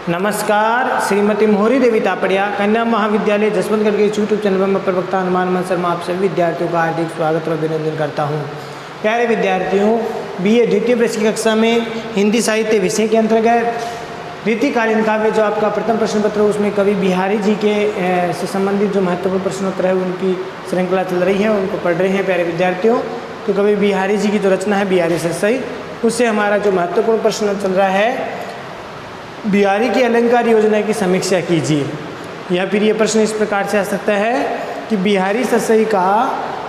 नमस्कार। श्रीमती मोहरी देवी तापड़िया कन्या महाविद्यालय जसवंतगढ़ के यूट्यूब चैनल पर मैं प्रवक्ता हनुमान शर्मा आप सभी विद्यार्थियों का हार्दिक स्वागत और अभिनंदन करता हूं। प्यारे विद्यार्थियों, बीए द्वितीय वर्ष की कक्षा में हिंदी साहित्य विषय के अंतर्गत रीतिकालीन काव्य जो आपका प्रथम प्रश्न पत्र है उसमें कवि बिहारी जी के से संबंधित जो महत्वपूर्ण प्रश्नोत्तर है उनकी श्रृंखला चल रही है, उनको पढ़ रहे हैं। प्यारे विद्यार्थियों, तो कवि बिहारी जी की जो रचना है बिहारी सतसई, उससे हमारा जो महत्वपूर्ण प्रश्न चल रहा है बिहारी की अलंकार योजना की समीक्षा कीजिए। या फिर ये प्रश्न इस प्रकार से आ सकता है कि बिहारी सतसई का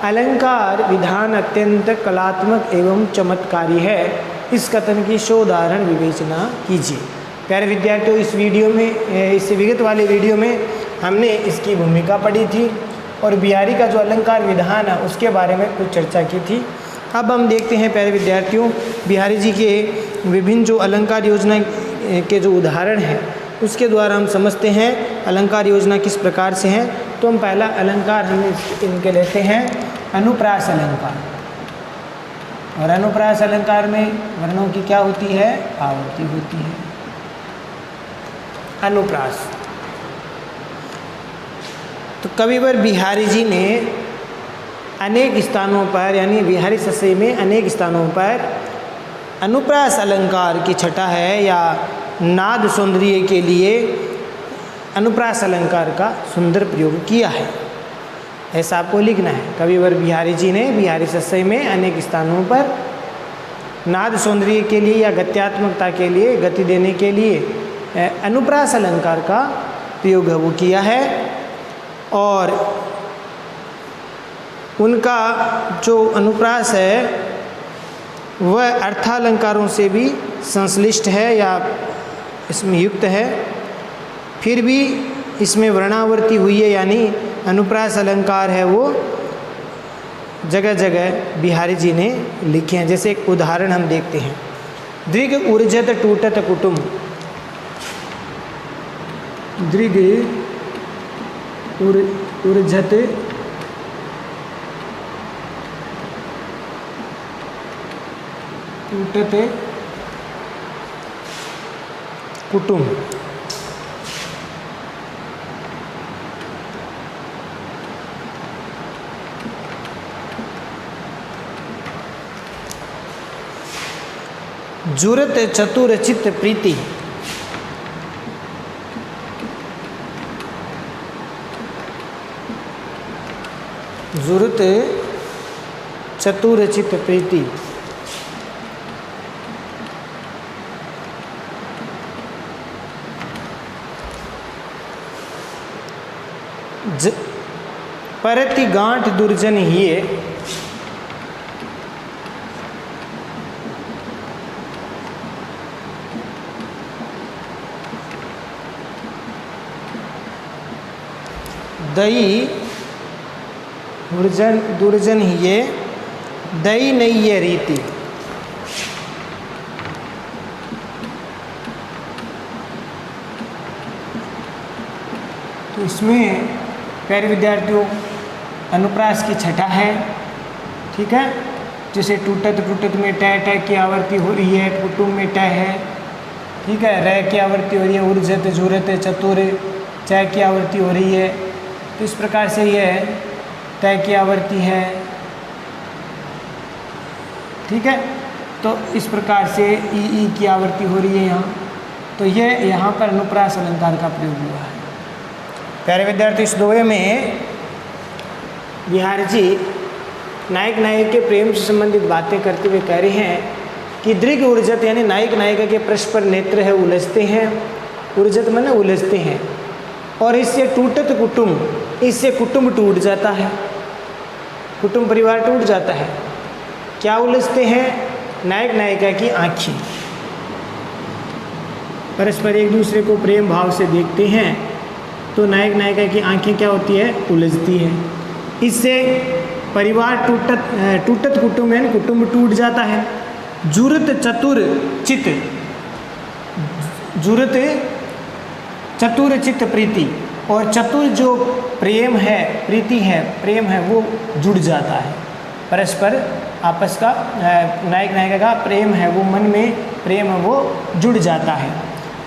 अलंकार विधान अत्यंत कलात्मक एवं चमत्कारी है, इस कथन की शोधारण विवेचना कीजिए। प्यारे विद्यार्थियों, इस वीडियो में, इस विगत वाले वीडियो में हमने इसकी भूमिका पढ़ी थी और बिहारी का जो अलंकार विधान है उसके बारे में कुछ चर्चा की थी। अब हम देखते हैं प्यारे विद्यार्थियों, बिहारी जी के विभिन्न जो अलंकार योजना के जो उदाहरण हैं उसके द्वारा हम समझते हैं अलंकार योजना किस प्रकार से है। तो हम पहला अलंकार हम इनके लेते हैं अनुप्रास अलंकार। और अनुप्रास अलंकार में वर्णों की क्या होती है? आवर्ती होती है। अनुप्रास तो कविवर बिहारी जी ने अनेक स्थानों पर, यानी बिहारी सतसई में अनेक स्थानों पर अनुप्रास अलंकार की छटा है या नाद सौंदर्य के लिए अनुप्रास अलंकार का सुंदर प्रयोग किया है, ऐसा आपको लिखना है। कविवर बिहारी जी ने बिहारी सतसई में अनेक स्थानों पर नाद सौंदर्य के लिए या गत्यात्मकता के लिए, गति देने के लिए अनुप्रास अलंकार का प्रयोग वो किया है। और उनका जो अनुप्रास है वह अर्थालंकारों से भी संश्लिष्ट है या इसमें युक्त है, फिर भी इसमें वर्णावर्ती हुई है, यानी अनुप्रास अलंकार है वो जगह जगह बिहारी जी ने लिखे हैं। जैसे एक उदाहरण हम देखते हैं, दृग ऊर्जत टूटत कुटुम। दृग ऊर्जत टूटत कुटुम। जुरत चतुर चित्त प्रीति। जुरत चतुर चित्त प्रीति। परति गांठ दुर्जन हिये। दई दुर्जन हिये दई नहीं ये रीति। तो इसमें प्यारे विद्यार्थियों अनुप्रास की छटा है, ठीक है। जैसे टूटत टूटत में टय टय की आवृत्ति हो रही है, कुटुम में टय है, ठीक है। रह की आवृत्ति हो रही है, ऊर्जत जुरत चतुर चय की आवृत्ति हो रही है। तो इस प्रकार से यह तय की आवृत्ति है, ठीक है। तो इस प्रकार से ई की आवृत्ति हो रही है यहाँ। तो यह यहाँ पर अनुप्रास अलंकार का प्रयोग हुआ है। प्यारे विद्यार्थी, इस दोहे में बिहारी जी नायक नायिका के प्रेम से संबंधित बातें करते हुए कह रहे हैं कि दृग ऊर्जत, यानी नायक नायिका के पृष्ठ पर नेत्र है उलझते हैं। ऊर्जत माने उलझते हैं। और इससे टूटत कुटुम, इससे कुटुंब टूट जाता है, कुटुंब परिवार टूट जाता है। क्या उलझते हैं? नायक नायिका की आँखें परस्पर एक दूसरे को प्रेम भाव से देखते हैं, तो नायक नायिका की आंखें क्या होती है? उलझती है। इससे परिवार टूटत कुटुंब है, कुटुंब टूट जाता है। जुरत चतुर चित्त, जुरत चतुर चित्त प्रीति, और चतुर जो प्रेम है, प्रीति है, प्रेम है, वो जुड़ जाता है। परस्पर आपस का नायक नायिका का प्रेम है, वो मन में प्रेम है वो जुड़ जाता है।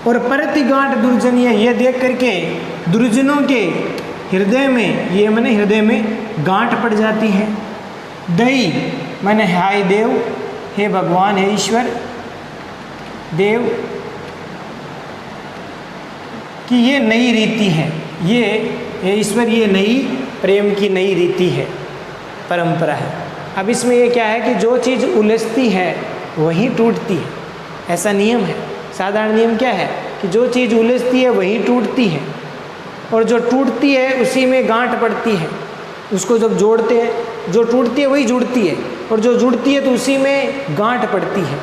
और परति गांठ दुर्जनीय, ये देख करके दुर्जनों के हृदय में, ये माने हृदय में गांठ पड़ जाती है। दई माने हाय देव, हे भगवान, हे ईश्वर, देव कि ये नई रीति है, ये हे ईश्वर ये नई प्रेम की नई रीति है, परंपरा है। अब इसमें ये क्या है कि जो चीज़ उलझती है वही टूटती है, ऐसा नियम है। साधारण नियम क्या है कि जो चीज़ उलझती है वही टूटती है, और जो टूटती है उसी में गांठ पड़ती है। उसको जब जोड़ते हैं, जो टूटती है वही जुड़ती है, और जो जुड़ती है तो उसी में गांठ पड़ती है।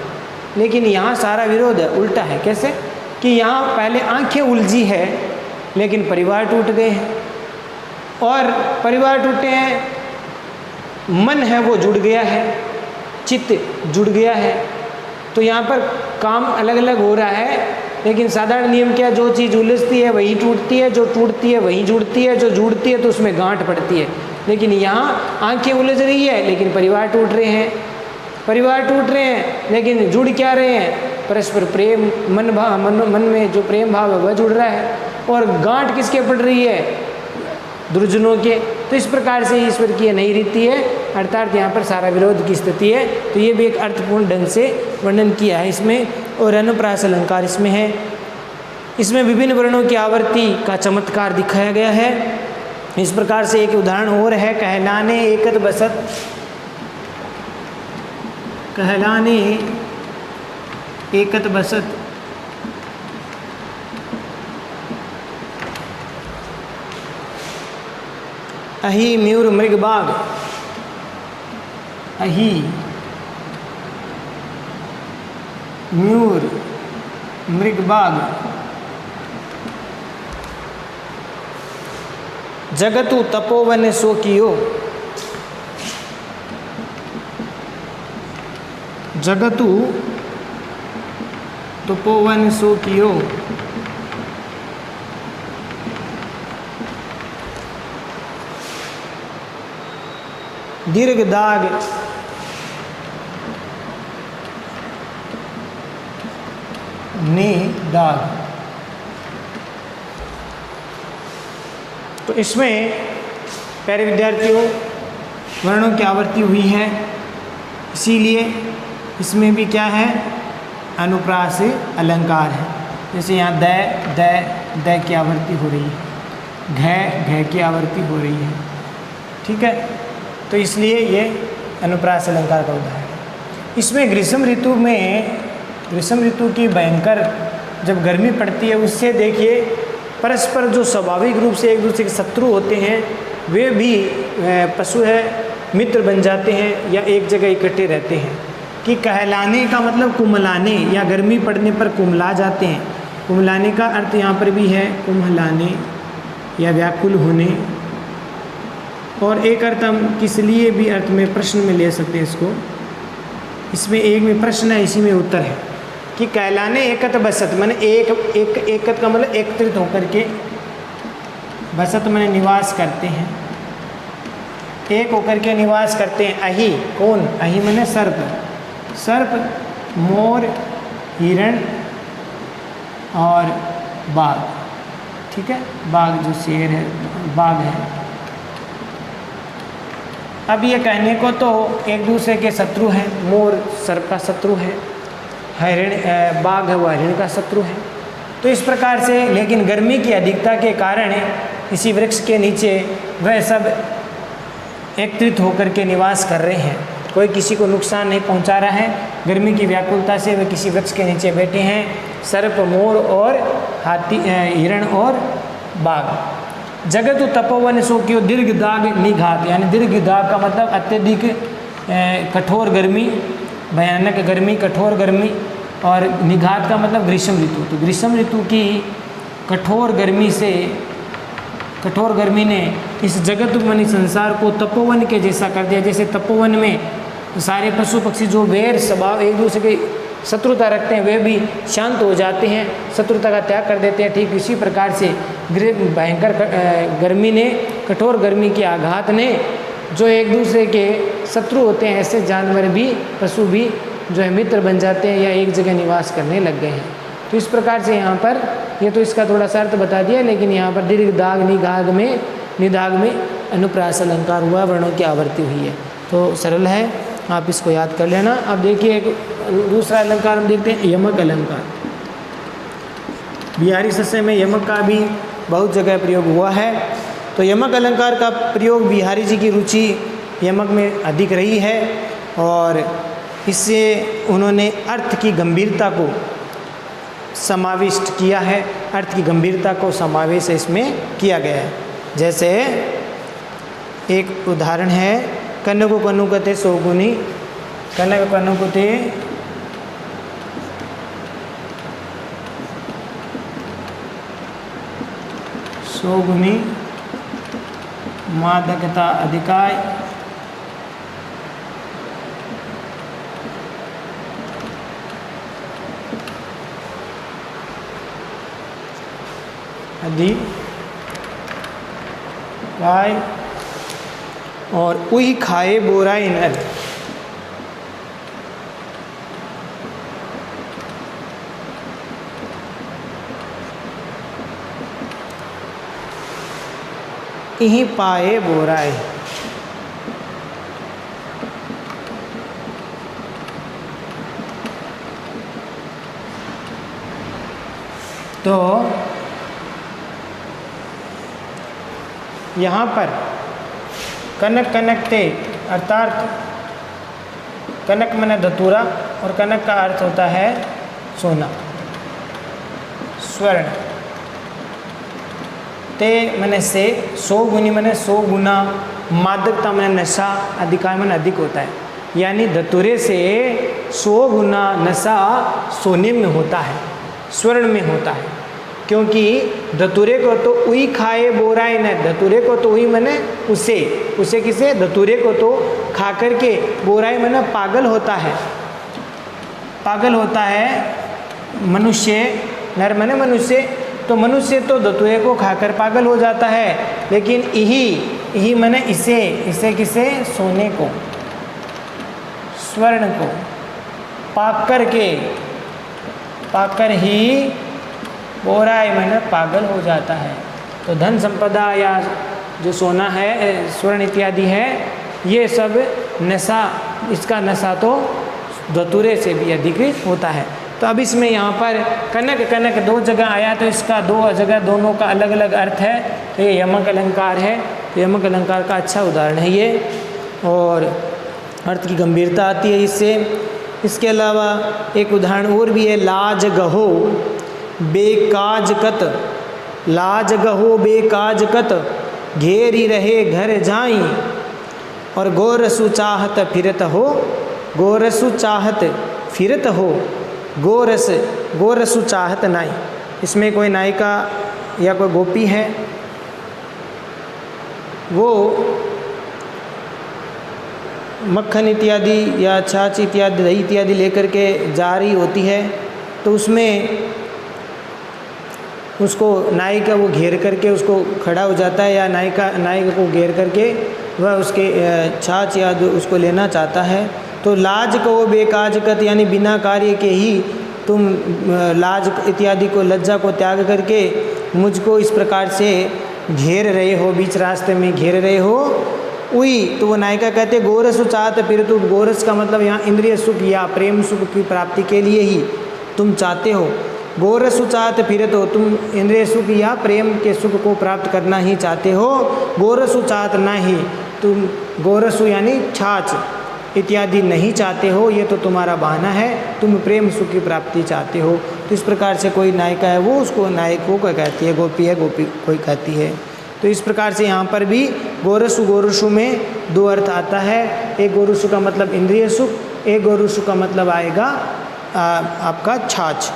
लेकिन यहाँ सारा विरोध है, उल्टा है। कैसे कि यहाँ पहले आंखें उलझी है लेकिन परिवार टूट गए हैं, और परिवार टूटे हैं, मन है वो जुड़ गया है, चित्त जुड़ गया है। तो यहाँ पर काम अलग अलग हो रहा है, लेकिन साधारण नियम क्या, जो चीज़ उलझती है वही टूटती है, जो टूटती है वही जुड़ती है, जो जुड़ती है तो उसमें गांठ पड़ती है। लेकिन यहाँ आंखें उलझ रही है लेकिन परिवार टूट रहे हैं, परिवार टूट रहे हैं लेकिन जुड़ क्या रहे हैं, परस्पर प्रेम, मन में जो प्रेम भाव है वह जुड़ रहा है, और गांठ किसके पड़ रही है, दुर्जनों के। तो इस प्रकार से ईश्वर की यह नई रीति है, अर्थात यहाँ पर सारा विरोध की स्थिति है। तो ये भी एक अर्थपूर्ण ढंग से वर्णन किया है इसमें, और अनुप्रास अलंकार इसमें है। इसमें विभिन्न वर्णों की आवर्ती का चमत्कार दिखाया गया है। इस प्रकार से एक उदाहरण और है, कहलाने एकत बसत, कहलाने एकत बसत, अहि म्यूर मृग बाग, अहि म्यूर मृग बाग, जगतु तपोवन सो कियो, जगतु तपोवन सो कियो, दीर्घ दाग ने दाग। तो इसमें प्यारे विद्यार्थियों वर्णों की आवर्ती हुई है, इसीलिए इसमें भी क्या है, अनुप्रास अलंकार है। जैसे यहाँ द की आवर्ती हो रही है, घ की आवर्ती हो रही है, ठीक है। तो इसलिए ये अनुप्रास अलंकार का उदाहरण है। इसमें ग्रीष्म ऋतु में, ग्रीष्म ऋतु की भयंकर जब गर्मी पड़ती है, उससे देखिए परस्पर जो स्वाभाविक रूप से एक दूसरे के शत्रु होते हैं वे भी पशु है मित्र बन जाते हैं या एक जगह इकट्ठे रहते हैं। कि कहलाने का मतलब कुमलाने, या गर्मी पड़ने पर कुमला जाते हैं। कुमलाने का अर्थ यहाँ पर भी है कुम्हलाने या व्याकुल होने, और एक अर्थ हम किस लिए भी अर्थ में प्रश्न में ले सकते हैं इसको। इसमें एक में प्रश्न है, इसी में उत्तर है कि कहलाने एकत बसत, मैंने एकत का मतलब एकत्रित होकर के, बसत मैंने निवास करते हैं, एक होकर के निवास करते हैं। अहि कौन, अहि मैंने सर्प, सर्प, मोर, हिरण और बाघ, ठीक है। बाघ जो शेर है, बाघ है। अब ये कहने को तो एक दूसरे के शत्रु हैं, मोर सर्प का शत्रु है, हिरण बाघ है वह हिरण का शत्रु है। तो इस प्रकार से, लेकिन गर्मी की अधिकता के कारण इसी वृक्ष के नीचे वह सब एकत्रित होकर के निवास कर रहे हैं, कोई किसी को नुकसान नहीं पहुंचा रहा है। गर्मी की व्याकुलता से वे किसी वृक्ष के नीचे बैठे हैं, सर्प, मोर और हाथी, हिरण और बाघ। जगत तपोवन सो कियो दीर्घ दाग निघात, यानी दीर्घ दाग का मतलब अत्यधिक कठोर गर्मी, भयानक गर्मी, कठोर गर्मी, और निघात का मतलब ग्रीष्म ऋतु। तो ग्रीष्म ऋतु की कठोर गर्मी से, कठोर गर्मी ने इस जगत मनी संसार को तपोवन के जैसा कर दिया। जैसे तपोवन में सारे पशु पक्षी जो वैर स्वभाव एक दूसरे के शत्रुता रखते हैं वे भी शांत हो जाते हैं, शत्रुता का त्याग कर देते हैं। ठीक इसी प्रकार से भयंकर गर्मी ने, कठोर गर्मी के आघात ने जो एक दूसरे के शत्रु होते हैं, ऐसे जानवर भी, पशु भी जो है मित्र बन जाते हैं या एक जगह निवास करने लग गए हैं। तो इस प्रकार से यहाँ पर ये तो इसका थोड़ा सा अर्थ बता दिया, लेकिन यहाँ पर दीर्घ दाग निदाग में अनुप्रास अलंकार हुआ, वर्णों की आवर्ती हुई है। तो सरल है, आप इसको याद कर लेना। अब देखिए एक दूसरा अलंकार हम देखते हैं, यमक अलंकार। बिहारी सस्य में यमक का भी बहुत जगह प्रयोग हुआ है। तो यमक अलंकार का प्रयोग बिहारी जी की रुचि यमक में अधिक रही है और इससे उन्होंने अर्थ की गंभीरता को समाविष्ट किया है, अर्थ की गंभीरता को समावेश इसमें किया गया है। जैसे एक उदाहरण है, कनको कनुकते सोगुनी, कनक कनुकते सोगुनी मादकता अधिकाय, अधिकाय और उही खाए बोराई नर। इही पाए बोराए। तो यहाँ पर कनक कनकते अर्थात कनक माने धतूरा और कनक का अर्थ होता है सोना, स्वर्ण। ते मने से, 100 गुनी मने 100 गुना, मादकता मने नशा, अधिकार मने अधिक होता है। यानी धतूरे से 100 गुना नशा सोने में होता है, स्वर्ण में होता है। क्योंकि धतूरे को तो उही खाए बोराई न, धतूरे को तो उही मने उसे किसे, धतूरे को तो खा करके बोराई मने पागल होता है, पागल होता है मनुष्य, नर मने मनुष्य। तो मनुष्य तो धतूरे को खाकर पागल हो जाता है, लेकिन इही मने इसे किसे, सोने को, स्वर्ण को पाकर ही बोराई मने पागल हो जाता है। तो धन संपदा या जो सोना है, स्वर्ण इत्यादि है, ये सब नशा, इसका नशा तो धतूरे से भी अधिक होता है। तो अब इसमें यहाँ पर कनक कनक 2 जगह आया, तो इसका 2 जगह दोनों का अलग अलग अर्थ है। तो ये यमक अलंकार है, तो यमक अलंकार का अच्छा उदाहरण है ये, और अर्थ की गंभीरता आती है इससे। इसके अलावा एक उदाहरण और भी है, लाज गहो बेकाजकत, लाज गहो बेकाजकत घेरी रहे घर जाई, और गोरसु चाहत फिरत हो, गोरसु चाहत फिरत हो, गोरसु चाहत नाई। इसमें कोई नायिका या कोई गोपी है, वो मक्खन इत्यादि या छाछ इत्यादि, दही इत्यादि लेकर के जा रही होती है। तो उसमें उसको नायिका वो घेर करके उसको खड़ा हो जाता है, या नायिका को घेर करके वह उसके छाछ या उसको लेना चाहता है। तो लाज को बेकाजकत, यानी बिना कार्य के ही तुम लाज इत्यादि को, लज्जा को त्याग करके मुझको इस प्रकार से घेर रहे हो, बीच रास्ते में घेर रहे हो। उई, तो वो नायिका कहते गोरसु चाहत फिर, तो गोरस का मतलब यहाँ इंद्रिय सुख या प्रेम सुख की प्राप्ति के लिए ही तुम चाहते हो। गोरसु चाहत फिर, तो तुम इंद्रिय सुख या प्रेम के सुख को प्राप्त करना ही चाहते हो। गोरसु चाहत नहीं, तुम गोरसु यानी छाछ इत्यादि नहीं चाहते हो, ये तो तुम्हारा बहाना है, तुम प्रेम सुख की प्राप्ति चाहते हो। तो इस प्रकार से कोई नायिका है, वो उसको नायक को कहती है, गोपी है गोपी कोई कहती है। तो इस प्रकार से यहाँ पर भी गोरसु में 2 अर्थ आता है। एक गोरसु का मतलब इंद्रिय सुख, एक गोरसु का मतलब आएगा आपका छाछ।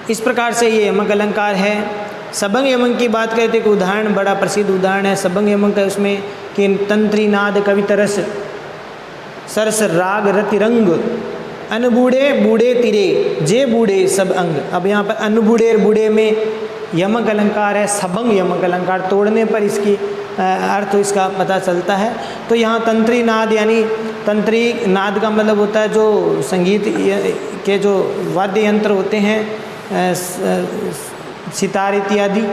इस प्रकार से ये यमक अलंकार है। सबंग यमक की बात करें तो एक उदाहरण, बड़ा प्रसिद्ध उदाहरण है सबंग यमक का, उसमें कि तंत्री नाद कवितरस सरस राग रतिरंग, अनबूढ़े बूढ़े तिरे जे बूढ़े सब अंग। अब यहाँ पर अनबूढ़े बूढ़े में यमक अलंकार है, सबंग यमक अलंकार, तोड़ने पर इसकी अर्थ इसका पता चलता है। तो यहाँ तंत्री नाद, यानी तंत्री नाद का मतलब होता है जो संगीत के जो वाद्य यंत्र होते हैं, सितार इत्यादि,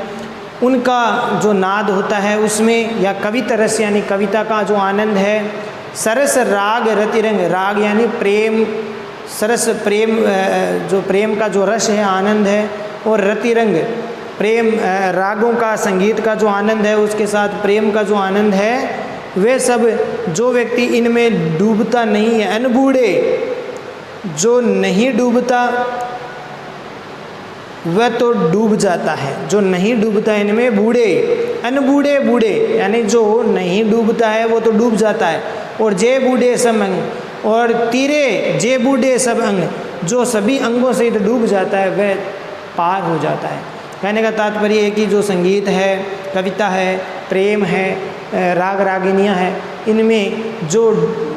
उनका जो नाद होता है उसमें, या कविता रस यानी कविता का जो आनंद है, सरस राग रतिरंग, राग यानी प्रेम, सरस प्रेम, जो प्रेम का जो रस है, आनंद है, और रतिरंग प्रेम, रागों का, संगीत का जो आनंद है, उसके साथ प्रेम का जो आनंद है, वे सब जो व्यक्ति इनमें डूबता नहीं है, अनबूढ़े जो नहीं डूबता वह तो डूब जाता है, जो नहीं डूबता इनमें, बूढ़े, अनबूढ़े बूढ़े यानी जो नहीं डूबता है वो तो डूब जाता है, और जे बूढ़े सब अंग, और तीरे जे बूढ़े सब अंग, जो सभी अंगों से तो डूब जाता है वह पार हो जाता है। कहने का तात्पर्य है कि जो संगीत है, कविता है, प्रेम है, राग रागिनियाँ हैं, इनमें जो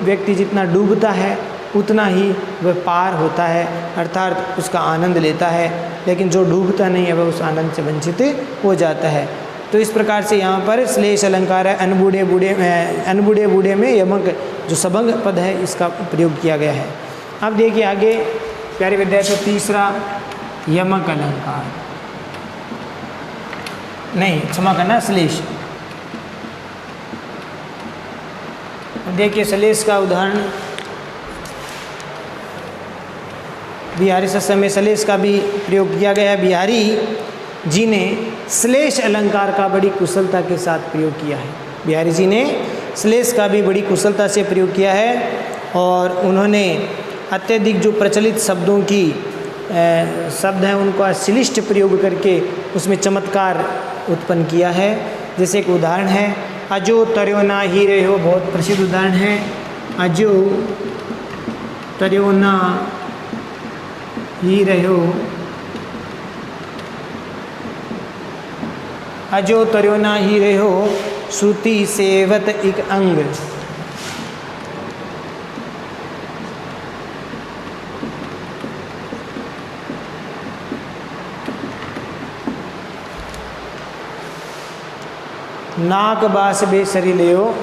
व्यक्ति जितना डूबता है उतना ही वह पार होता है, अर्थात उसका आनंद लेता है, लेकिन जो डूबता नहीं है वह उस आनंद से वंचित हो जाता है। तो इस प्रकार से यहाँ पर श्लेष अलंकार है, अनबूढ़े बूढ़े में यमक जो सबंग पद है इसका प्रयोग किया गया है। अब देखिए आगे प्यारे विद्यार्थी, तीसरा यमक अलंकार, नहीं क्षमा करना, श्लेष। देखिए श्लेष का उदाहरण, बिहारी सत्संग में श्लेष का भी प्रयोग किया गया है। बिहारी जी ने श्लेष अलंकार का बड़ी कुशलता के साथ प्रयोग किया है। बिहारी जी ने श्लेष का भी बड़ी कुशलता से प्रयोग किया है, और उन्होंने अत्यधिक जो प्रचलित शब्दों की शब्द हैं उनको श्लिष्ट प्रयोग करके उसमें चमत्कार उत्पन्न किया है। जैसे एक उदाहरण है, अजो तर्यो ना ही रहे हो, बहुत प्रसिद्ध उदाहरण है, अजो तर्यो ना ही रहे हो, अजो तर्यो ना ही रहे हो, श्रुति सेवत एक अंग। नाक बास बेसरी लेओ,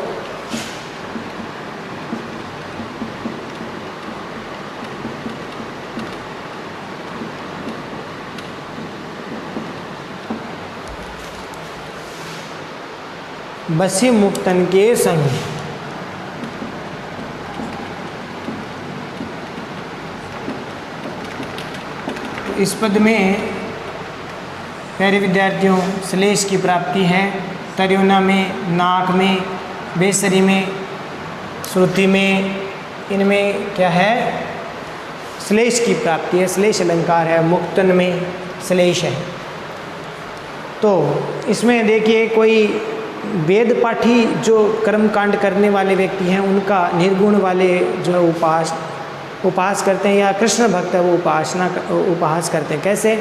बसी मुक्तन के संग। इस पद में प्यारे विद्यार्थियों श्लेष की प्राप्ति है। तर्योना में, नाक में, बेसरी में, श्रुति में, इनमें क्या है, श्लेष की प्राप्ति है, श्लेष अलंकार है। मुक्तन में श्लेष है। तो इसमें देखिए कोई वेद पाठी जो कर्मकांड करने वाले व्यक्ति हैं उनका निर्गुण वाले जो है उपास करते हैं, या कृष्ण भक्त है वो उपहास करते हैं। कैसे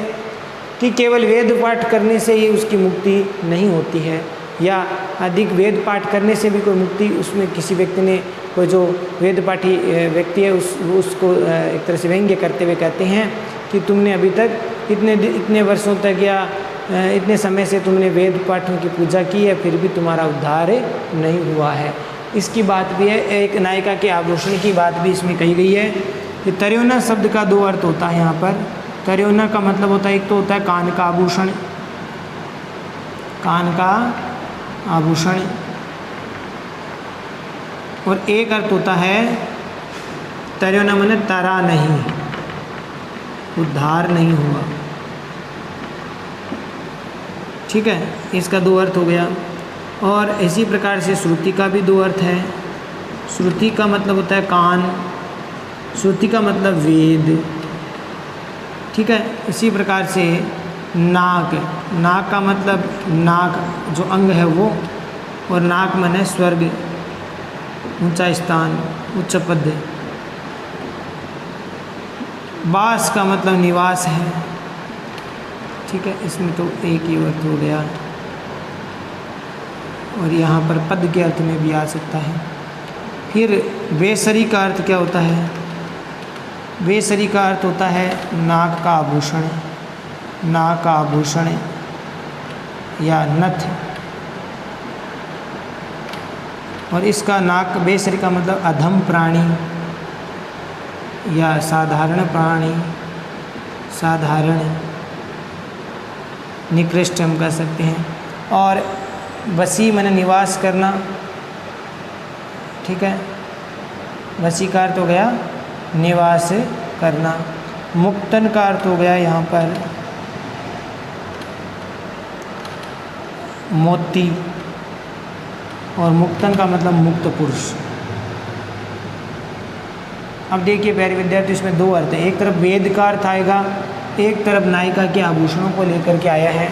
कि केवल वेद पाठ करने से ही उसकी मुक्ति नहीं होती है, या अधिक वेद पाठ करने से भी कोई मुक्ति, उसमें किसी व्यक्ति ने, कोई जो वेद पाठी व्यक्ति है उसको एक तरह से व्यंग्य करते हुए कहते हैं कि तुमने अभी तक इतने वर्षों तक या इतने समय से तुमने वेद पाठों की पूजा की है, फिर भी तुम्हारा उद्धार नहीं हुआ है। इसकी बात भी है। एक नायिका के आभूषण की बात भी इसमें कही गई है कि तर्योना शब्द का दो अर्थ होता है यहाँ पर। तर्योना का मतलब होता है, एक तो होता है कान का आभूषण, कान का आभूषण, और एक अर्थ होता है तर्योना माने तरा नहीं, उद्धार नहीं हुआ। ठीक है, इसका दो अर्थ हो गया। और इसी प्रकार से श्रुति का भी दो अर्थ है। श्रुति का मतलब होता है कान, श्रुति का मतलब वेद। ठीक है, इसी प्रकार से नाक, नाक का मतलब नाक जो अंग है वो, और नाक माने स्वर्ग, ऊंचा स्थान, उच्च पद। बास का मतलब निवास है। ठीक है, इसमें तो एक ही अर्थ हो गया, और यहाँ पर पद के अर्थ में भी आ सकता है। फिर बेसरी का अर्थ क्या होता है? बेसरी का अर्थ होता है नाक का आभूषण, नाक का आभूषण या नथ। और इसका नाक, बेसरी का मतलब अधम प्राणी, या साधारण प्राणी, साधारण निकृष्ट हम कह सकते हैं। और वसी माने निवास करना, ठीक है, वसी का अर्थ हो गया निवास करना। मुक्तन का अर्थ हो गया यहाँ पर मोती, और मुक्तन का मतलब मुक्त पुरुष। अब देखिए प्यारे विद्यार्थी, इसमें दो अर्थ है। एक तरफ वेद का अर्थ आएगा, एक तरफ नायिका के आभूषणों को लेकर के आया है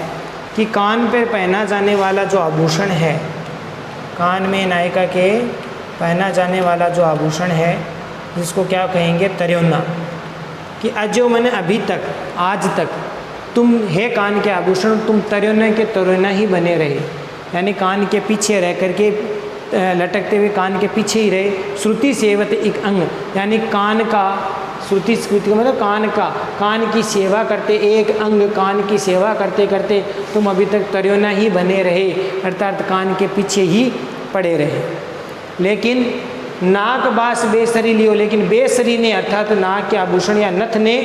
कि कान पर पहना जाने वाला जो आभूषण है, कान में नायिका के पहना जाने वाला जो आभूषण है, जिसको क्या कहेंगे, तर्योना। कि अजो मैंने अभी तक, आज तक तुम है कान के आभूषण, तुम तर्योना के तर्योना ही बने रहे, यानी कान के पीछे रह करके, लटकते हुए कान के पीछे ही रहे। श्रुति सेवत एक अंग, यानी कान का, श्रुति स्मृति का मतलब कान का, कान की सेवा करते, एक अंग कान की सेवा करते करते तुम अभी तक तर्योना ही बने रहे, अर्थात कान के पीछे ही पड़े रहे। लेकिन नाक बास बेसरी लियो, लेकिन बेसरी ने अर्थात नाक के आभूषण या नथ ने,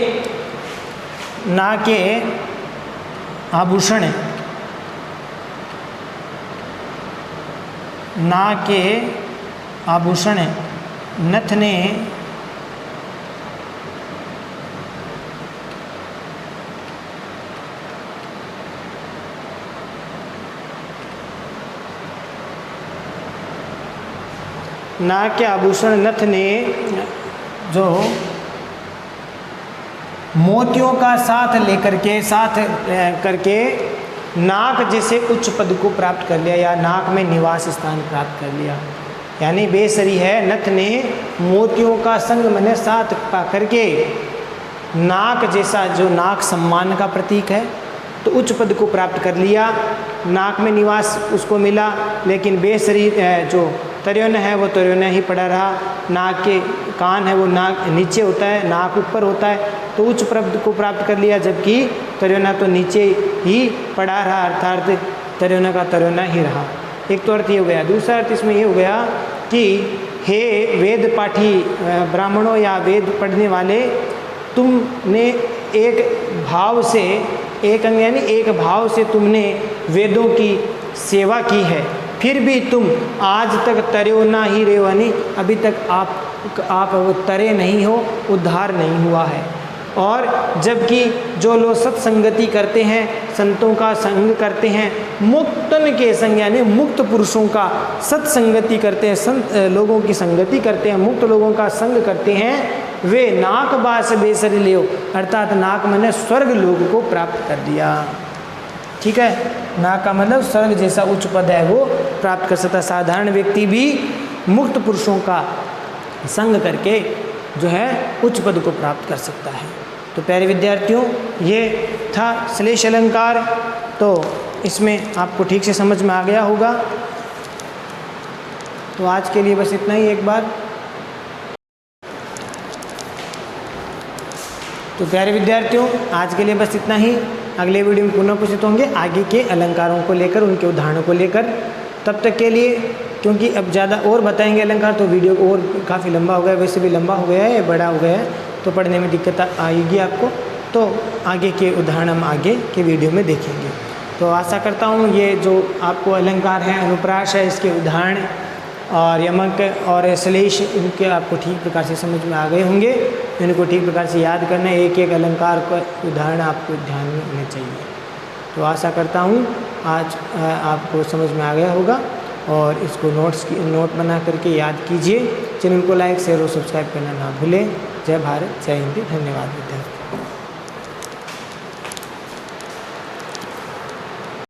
नाक के आभूषण, नाक के आभूषण नथ ने नाक के आभूषण नथ ने जो मोतियों का साथ लेकर के, साथ करके नाक जैसे उच्च पद को प्राप्त कर लिया, या नाक में निवास स्थान प्राप्त कर लिया। यानी बेसरी है, नथ ने मोतियों का संग मैंने साथ पा करके नाक जैसा, जो नाक सम्मान का प्रतीक है, तो उच्च पद को प्राप्त कर लिया, नाक में निवास उसको मिला। लेकिन बेसरी जो तर्योना है वो तर्योना ही पड़ा रहा, नाक के कान है वो नाक नीचे होता है, नाक ऊपर होता है, तो उच्च पद को प्राप्त कर लिया, जबकि तर्योना तो नीचे ही पड़ा रहा, अर्थात तर्योना का तर्योना ही रहा। एक तो अर्थ ये हो गया। दूसरा अर्थ इसमें ये हो गया कि हे वेद पाठी ब्राह्मणों या वेद पढ़ने वाले, तुमने एक भाव से, एक अंग यानी एक भाव से तुमने वेदों की सेवा की है, फिर भी तुम आज तक तर्योना ही रहे हो, यानी अभी तक आप वो तरे नहीं हो, उद्धार नहीं हुआ है। और जबकि जो लोग सत्संगति करते हैं, संतों का संग करते हैं, मुक्तन के संग यानी मुक्त पुरुषों का सत्संगति करते हैं, संत लोगों की संगति करते हैं, मुक्त लोगों का संग करते हैं, वे नाक बास बेसरी लियो, अर्थात नाक मैंने स्वर्ग लोग को प्राप्त कर दिया। ठीक है, नाक का मतलब स्वर्ग जैसा उच्च पद है वो प्राप्त कर सकता। साधारण व्यक्ति भी मुक्त पुरुषों का संग करके जो है उच्च पद को प्राप्त कर सकता है। तो प्यारे विद्यार्थियों, ये था श्लेष अलंकार। तो इसमें आपको ठीक से समझ में आ गया होगा। तो आज के लिए बस इतना ही। एक बार तो प्यारे विद्यार्थियों, आज के लिए बस इतना ही। अगले वीडियो में पुनः उपस्थित होंगे आगे के अलंकारों को लेकर, उनके उदाहरणों को लेकर। तब तक के लिए, क्योंकि अब ज़्यादा और बताएंगे अलंकार तो वीडियो और काफ़ी लंबा हो गया, वैसे भी लंबा हो गया है, बड़ा हो गया है, तो पढ़ने में दिक्कत आएगी आपको। तो आगे के उदाहरण हम आगे के वीडियो में देखेंगे। तो आशा करता हूँ ये जो आपको अलंकार है, अनुप्रास है, इसके उदाहरण और यमक और श्लेष, इनके आपको ठीक प्रकार से समझ में आ गए होंगे। इनको ठीक प्रकार से याद करना है, एक एक अलंकार का उदाहरण आपको ध्यान में होने चाहिए। तो आशा करता हूँ आज आपको समझ में आ गया होगा, और इसको नोट बना करके याद कीजिए। चैनल को लाइक शेयर और सब्सक्राइब करना ना भूलें। जय भारत, जय हिंद, धन्यवाद विद्यार्थी।